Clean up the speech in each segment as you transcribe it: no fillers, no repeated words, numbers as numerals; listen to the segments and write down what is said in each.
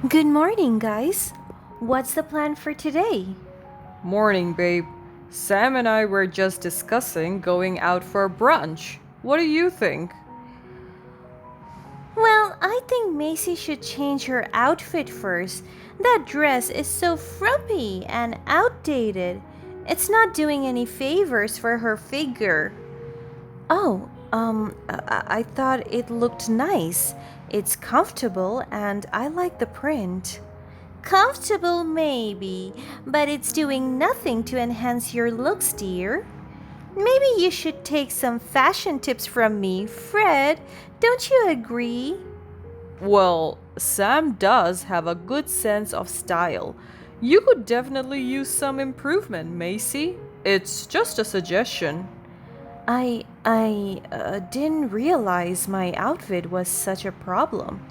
Good morning, guys. What's the plan for today? Morning, babe. Sam and I were just discussing going out for brunch. What do you think? Well, I think Macy should change her outfit first. That dress is so frumpy and outdated. It's not doing any favors for her figure. I thought it looked nice. It's comfortable and I like the print. Comfortable, maybe, but it's doing nothing to enhance your looks, dear. Maybe you should take some fashion tips from me, Fred. Don't you agree? Well, Sam does have a good sense of style. You could definitely use some improvement, Macy. It's just a suggestion. I didn't realize my outfit was such a problem.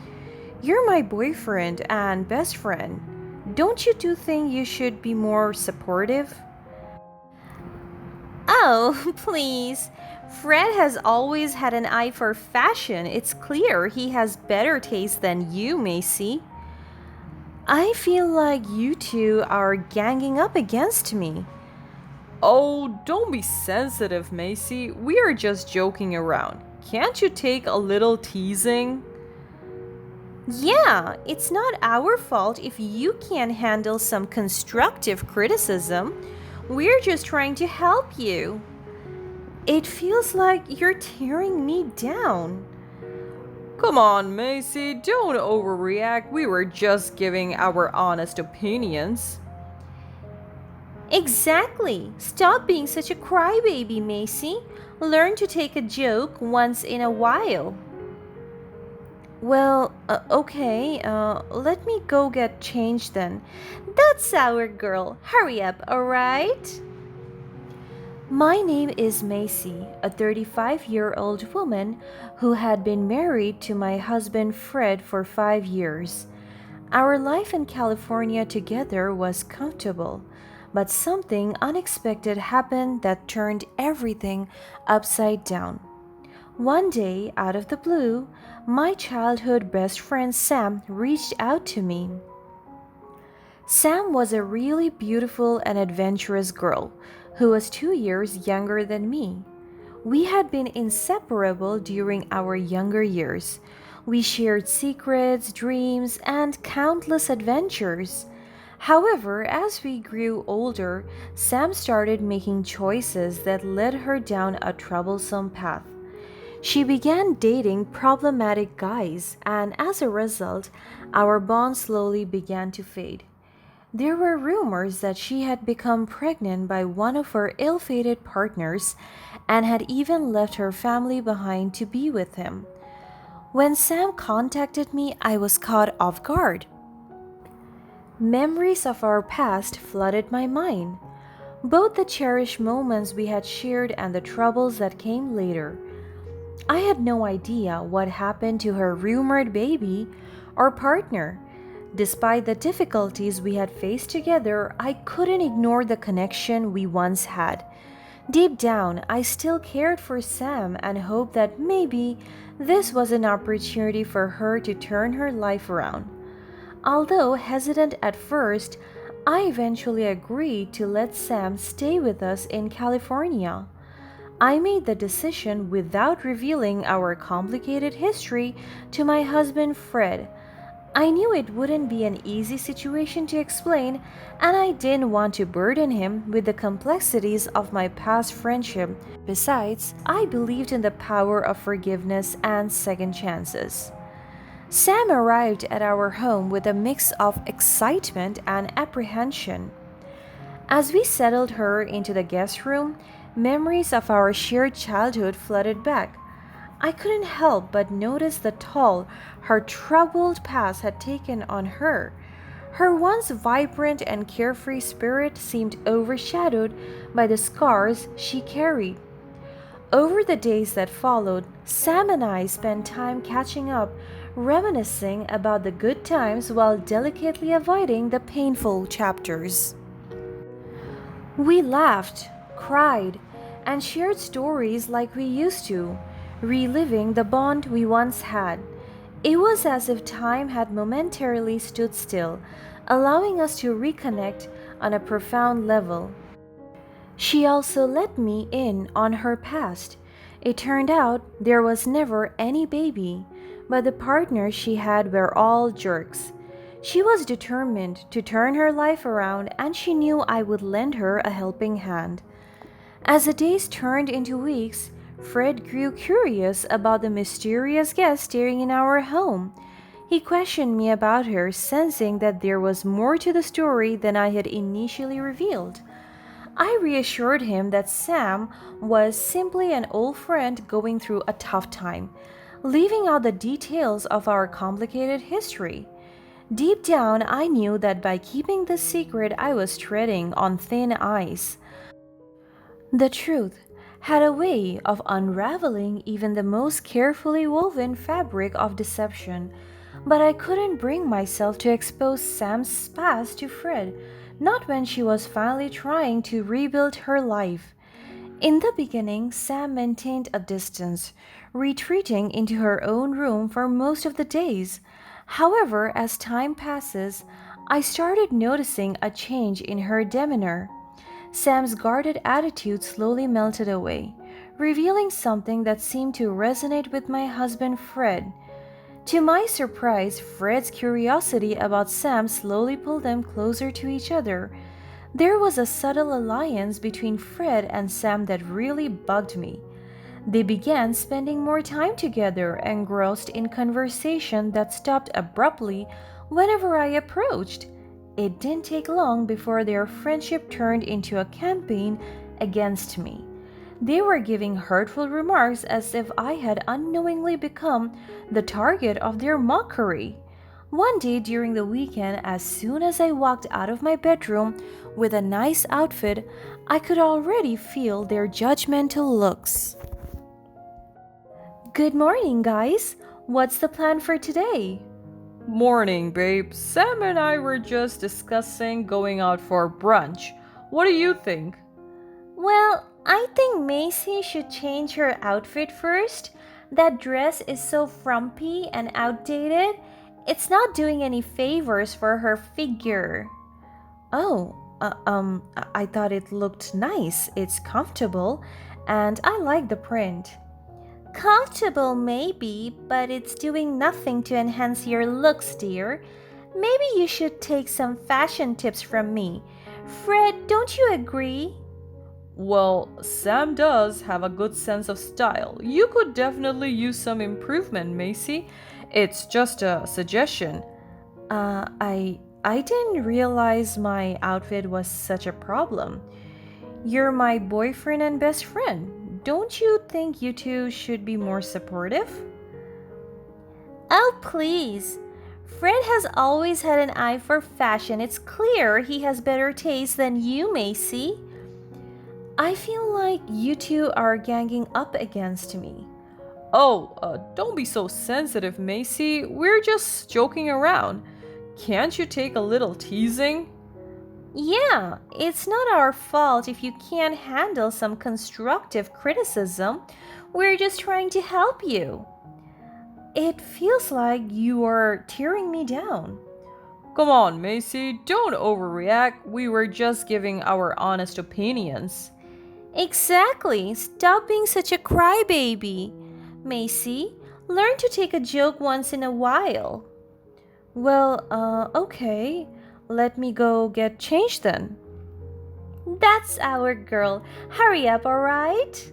You're my boyfriend and best friend. Don't you two think you should be more supportive? Oh, please. Fred has always had an eye for fashion. It's clear he has better taste than you, Macy. I feel like you two are ganging up against me. Oh, don't be sensitive, Macy. We are just joking around. Can't you take a little teasing? Yeah, it's not our fault if you can't handle some constructive criticism. We're just trying to help you. It feels like you're tearing me down. Come on, Macy, don't overreact. We were just giving our honest opinions. Exactly. Stop being such a crybaby, Macy. Learn to take a joke once in a while. Well, okay, let me go get changed then. That's our girl. Hurry up, alright? My name is Macy, a 35-year-old woman who had been married to my husband Fred for 5 years. Our life in California together was comfortable, but something unexpected happened that turned everything upside down. One day, out of the blue, my childhood best friend Sam reached out to me. Sam was a really beautiful and adventurous girl who was 2 years younger than me. We had been inseparable during our younger years. We shared secrets, dreams, and countless adventures. However, as we grew older, Sam started making choices that led her down a troublesome path. She began dating problematic guys, and as a result, our bond slowly began to fade. There were rumors that she had become pregnant by one of her ill fated partners and had even left her family behind to be with him. When Sam contacted me, I was caught off guard. Memories of our past flooded my mind, both the cherished moments we had shared and the troubles that came later. I had no idea what happened to her rumored baby or partner. Despite the difficulties we had faced together, I couldn't ignore the connection we once had. Deep down, I still cared for Sam and hoped that maybe this was an opportunity for her to turn her life around. Although hesitant at first, I eventually agreed to let Sam stay with us in California. I made the decision without revealing our complicated history to my husband Fred. I knew it wouldn't be an easy situation to explain, and I didn't want to burden him with the complexities of my past friendship. Besides, I believed in the power of forgiveness and second chances. Sam arrived at our home with a mix of excitement and apprehension. As we settled her into the guest room, memories of our shared childhood flooded back. I couldn't help but notice the toll her troubled past had taken on her. Her once vibrant and carefree spirit seemed overshadowed by the scars she carried. Over the days that followed, Sam and I spent time catching up, reminiscing about the good times while delicately avoiding the painful chapters. We laughed, cried, and shared stories like we used to, reliving the bond we once had. It was as if time had momentarily stood still, allowing us to reconnect on a profound level. She also let me in on her past. It turned out there was never any baby, but the partners she had were all jerks. She was determined to turn her life around, and she knew I would lend her a helping hand. As the days turned into weeks, Fred grew curious about the mysterious guest staying in our home. He questioned me about her, sensing that there was more to the story than I had initially revealed. I reassured him that Sam was simply an old friend going through a tough time, leaving out the details of our complicated history. Deep down, I knew that by keeping this secret, I was treading on thin ice. The truth had a way of unraveling even the most carefully woven fabric of deception, but I couldn't bring myself to expose Sam's past to Fred, not when she was finally trying to rebuild her life. In the beginning, Sam maintained a distance, retreating into her own room for most of the days. However, as time passes, I started noticing a change in her demeanor. Sam's guarded attitude slowly melted away, revealing something that seemed to resonate with my husband Fred. To my surprise, Fred's curiosity about Sam slowly pulled them closer to each other. There was a subtle alliance between Fred and Sam that really bugged me. They began spending more time together, engrossed in conversation that stopped abruptly whenever I approached. It didn't take long before their friendship turned into a campaign against me. They were giving hurtful remarks as if I had unknowingly become the target of their mockery. One day during the weekend, as soon as I walked out of my bedroom with a nice outfit, I could already feel their judgmental looks. Good morning, guys. What's the plan for today? Morning, babe. Sam and I were just discussing going out for brunch. What do you think? Well, I think Macy should change her outfit first. That dress is so frumpy and outdated. It's not doing any favors for her figure. Oh, I thought it looked nice. It's comfortable, and I like the print. Comfortable, maybe, but it's doing nothing to enhance your looks, dear. Maybe you should take some fashion tips from me. Fred, don't you agree? Well, Sam does have a good sense of style. You could definitely use some improvement, Macy. It's just a suggestion. I didn't realize my outfit was such a problem. You're my boyfriend and best friend. Don't you think you two should be more supportive? Oh, please. Fred has always had an eye for fashion. It's clear he has better taste than you, Macy. I feel like you two are ganging up against me. Oh, don't be so sensitive, Macy. We're just joking around. Can't you take a little teasing? Yeah, it's not our fault if you can't handle some constructive criticism. We're just trying to help you. It feels like you are tearing me down. Come on, Macy, don't overreact. We were just giving our honest opinions. Exactly. Stop being such a crybaby. Macy, learn to take a joke once in a while. Well, okay. Let me go get changed then. That's our girl. Hurry up, alright?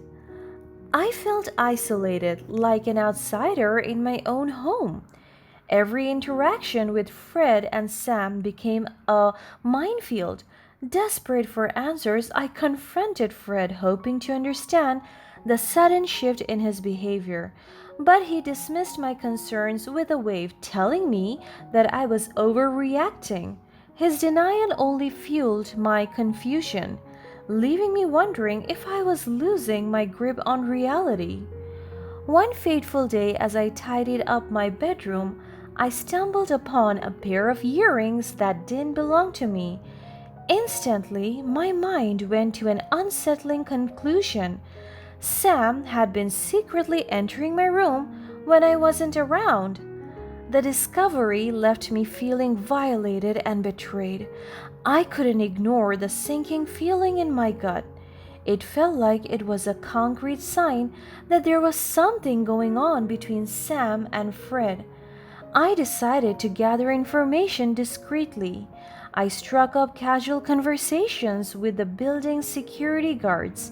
I felt isolated, like an outsider in my own home. Every interaction with Fred and Sam became a minefield. Desperate for answers, I confronted Fred, hoping to understand the sudden shift in his behavior. But he dismissed my concerns with a wave, telling me that I was overreacting. His denial only fueled my confusion, leaving me wondering if I was losing my grip on reality. One fateful day, as I tidied up my bedroom, I stumbled upon a pair of earrings that didn't belong to me. Instantly, my mind went to an unsettling conclusion. Sam had been secretly entering my room when I wasn't around. The discovery left me feeling violated and betrayed. I couldn't ignore the sinking feeling in my gut. It felt like it was a concrete sign that there was something going on between Sam and Fred. I decided to gather information discreetly. I struck up casual conversations with the building's security guards,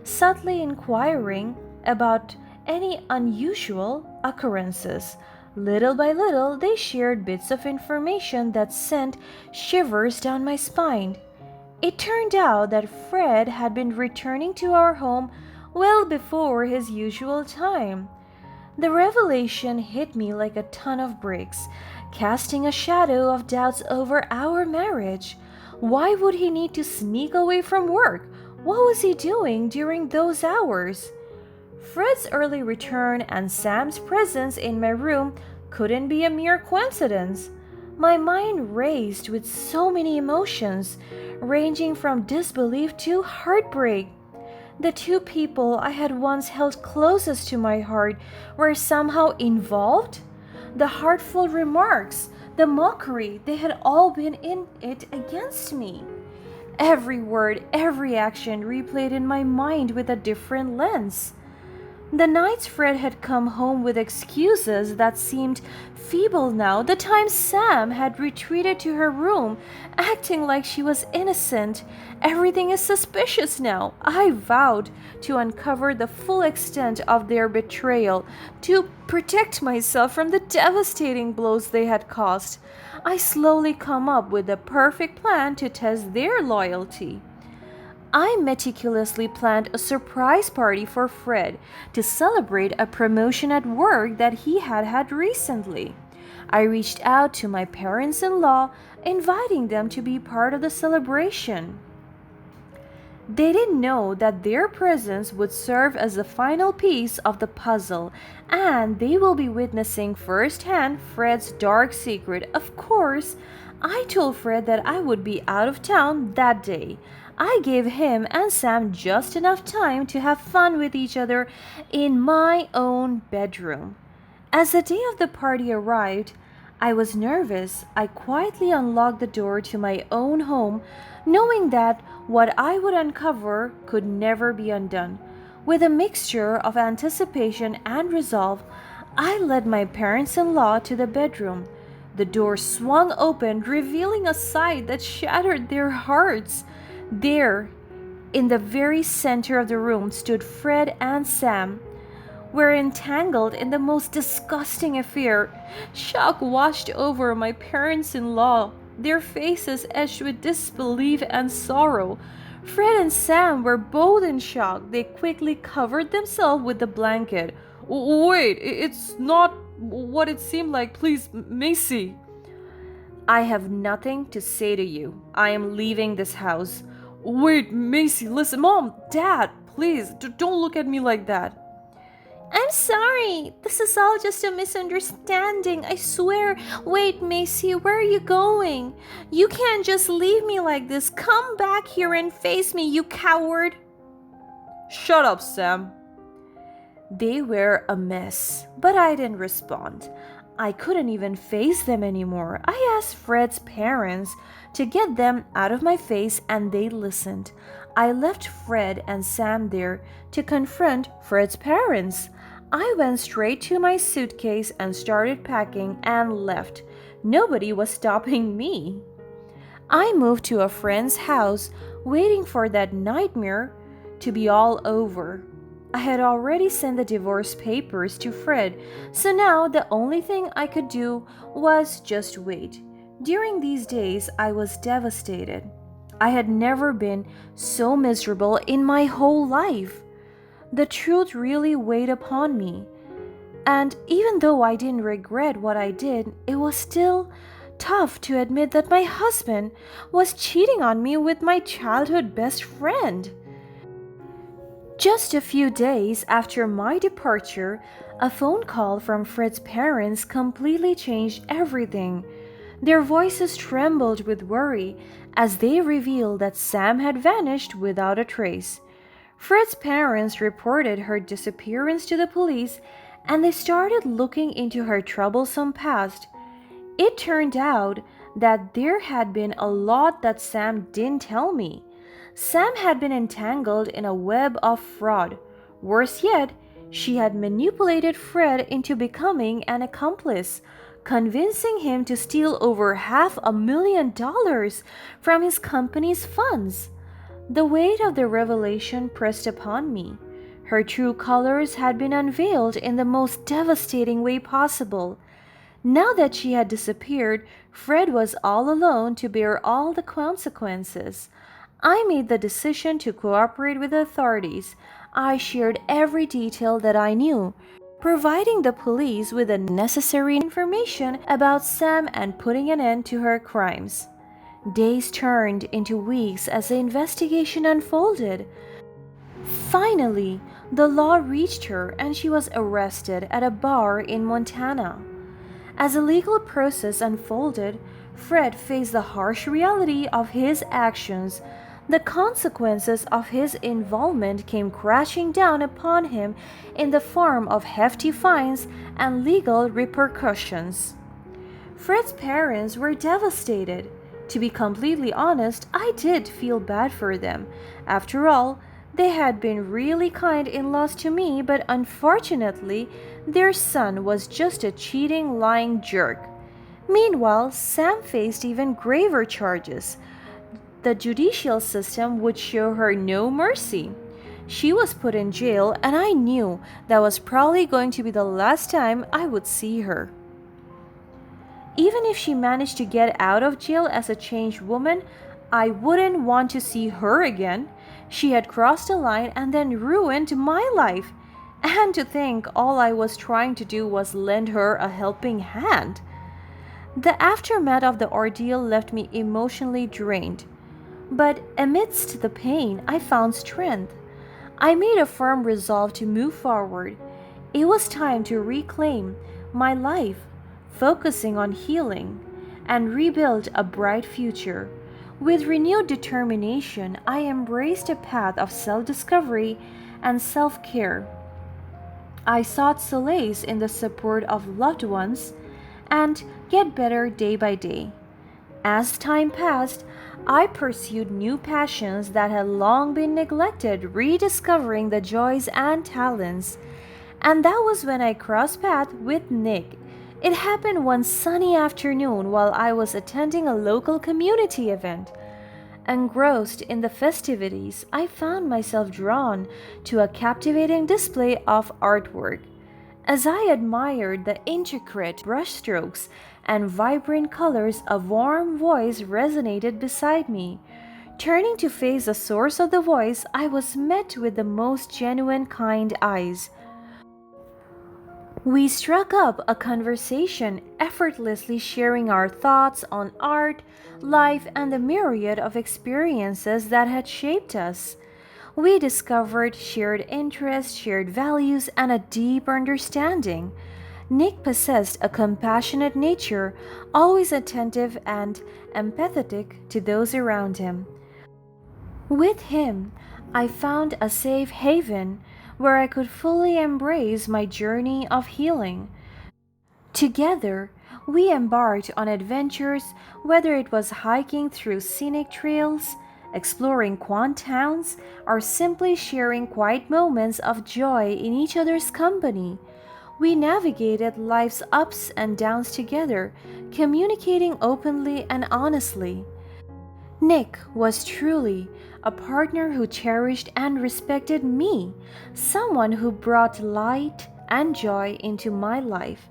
subtly inquiring about any unusual occurrences. Little by little, they shared bits of information that sent shivers down my spine. It turned out that Fred had been returning to our home well before his usual time. The revelation hit me like a ton of bricks, casting a shadow of doubts over our marriage. Why would he need to sneak away from work? What was he doing during those hours? Fred's early return and Sam's presence in my room couldn't be a mere coincidence. My mind raced with so many emotions, ranging from disbelief to heartbreak. The two people I had once held closest to my heart were somehow involved. The hurtful remarks, the mockery, they had all been in it against me. Every word, every action replayed in my mind with a different lens. The nights Fred had come home with excuses that seemed feeble now, the times Sam had retreated to her room, acting like she was innocent. Everything is suspicious now. I vowed to uncover the full extent of their betrayal, to protect myself from the devastating blows they had caused. I slowly come up with the perfect plan to test their loyalty. I meticulously planned a surprise party for Fred to celebrate a promotion at work that he had had recently. I reached out to my parents in law, inviting them to be part of the celebration. They didn't know that their presence would serve as the final piece of the puzzle, and they will be witnessing firsthand Fred's dark secret. Of course, I told Fred that I would be out of town that day. I gave him and Sam just enough time to have fun with each other in my own bedroom. As the day of the party arrived, I was nervous. I quietly unlocked the door to my own home, knowing that what I would uncover could never be undone. With a mixture of anticipation and resolve, I led my parents in law to the bedroom. The door swung open, revealing a sight that shattered their hearts. There, in the very center of the room, stood Fred and Sam. Were entangled in the most disgusting affair. Shock washed over my parents in law, their faces etched with disbelief and sorrow. Fred and Sam were both in shock. They quickly covered themselves with the blanket. Wait, it's not what it seemed like. Please, Macy. I have nothing to say to you. I am leaving this house. Wait, Macy, listen. Mom, Dad, please, don't look at me like that. I'm sorry. This is all just a misunderstanding. I swear. Wait, Macy, where are you going? You can't just leave me like this. Come back here and face me, you coward. Shut up, Sam. They were a mess, but I didn't respond. I couldn't even face them anymore. I asked Fred's parents to get them out of my face, and they listened. I left Fred and Sam there to confront Fred's parents. I went straight to my suitcase and started packing and left. Nobody was stopping me. I moved to a friend's house, waiting for that nightmare to be all over. I had already sent the divorce papers to Fred, so now the only thing I could do was just wait. During these days, I was devastated. I had never been so miserable in my whole life. The truth really weighed upon me. And even though I didn't regret what I did, it was still tough to admit that my husband was cheating on me with my childhood best friend. Just a few days after my departure, a phone call from Fred's parents completely changed everything. Their voices trembled with worry as they revealed that Sam had vanished without a trace. Fred's parents reported her disappearance to the police, and they started looking into her troublesome past. It turned out that there had been a lot that Sam didn't tell me. Sam had been entangled in a web of fraud. Worse yet, she had manipulated Fred into becoming an accomplice, convincing him to steal over $500,000 from his company's funds. The weight of the revelation pressed upon me. Her true colors had been unveiled in the most devastating way possible. Now that she had disappeared, Fred was all alone to bear all the consequences. I made the decision to cooperate with the authorities. I shared every detail that I knew, providing the police with the necessary information about Sam and putting an end to her crimes. Days turned into weeks as the investigation unfolded. Finally, the law reached her and she was arrested at a bar in Montana. As the legal process unfolded, Fred faced the harsh reality of his actions. The consequences of his involvement came crashing down upon him in the form of hefty fines and legal repercussions. Fred's parents were devastated. To be completely honest, I did feel bad for them. After all, they had been really kind in-laws to me, but unfortunately, their son was just a cheating, lying jerk. Meanwhile, Sam faced even graver charges. The judicial system would show her no mercy. She was put in jail, and I knew that was probably going to be the last time I would see her. Even if she managed to get out of jail as a changed woman, I wouldn't want to see her again. She had crossed a line and then ruined my life. And to think all I was trying to do was lend her a helping hand. The aftermath of the ordeal left me emotionally drained. But amidst the pain, I found strength. I made a firm resolve to move forward. It was time to reclaim my life, focusing on healing, and rebuild a bright future. With renewed determination, I embraced a path of self-discovery and self-care. I sought solace in the support of loved ones and get better day by day. As time passed, I pursued new passions that had long been neglected, rediscovering the joys and talents. And that was when I crossed paths with Nick. It happened one sunny afternoon while I was attending a local community event. Engrossed in the festivities, I found myself drawn to a captivating display of artwork. As I admired the intricate brushstrokes and vibrant colors, a warm voice resonated beside me. Turning to face the source of the voice, I was met with the most genuine, kind eyes. We struck up a conversation, effortlessly sharing our thoughts on art, life, and the myriad of experiences that had shaped us. We discovered shared interests, shared values, and a deep understanding. Nick possessed a compassionate nature, always attentive and empathetic to those around him. With him, I found a safe haven where I could fully embrace my journey of healing. Together, we embarked on adventures, whether it was hiking through scenic trails, exploring quaint towns, or simply sharing quiet moments of joy in each other's company. We navigated life's ups and downs together, communicating openly and honestly. Nick was truly a partner who cherished and respected me, someone who brought light and joy into my life.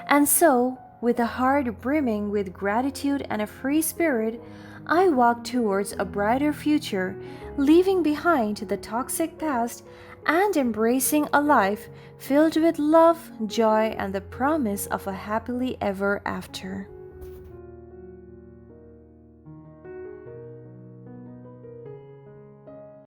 And so, with a heart brimming with gratitude and a free spirit, I walked towards a brighter future, leaving behind the toxic past and embracing a life filled with love, joy, and the promise of a happily ever after.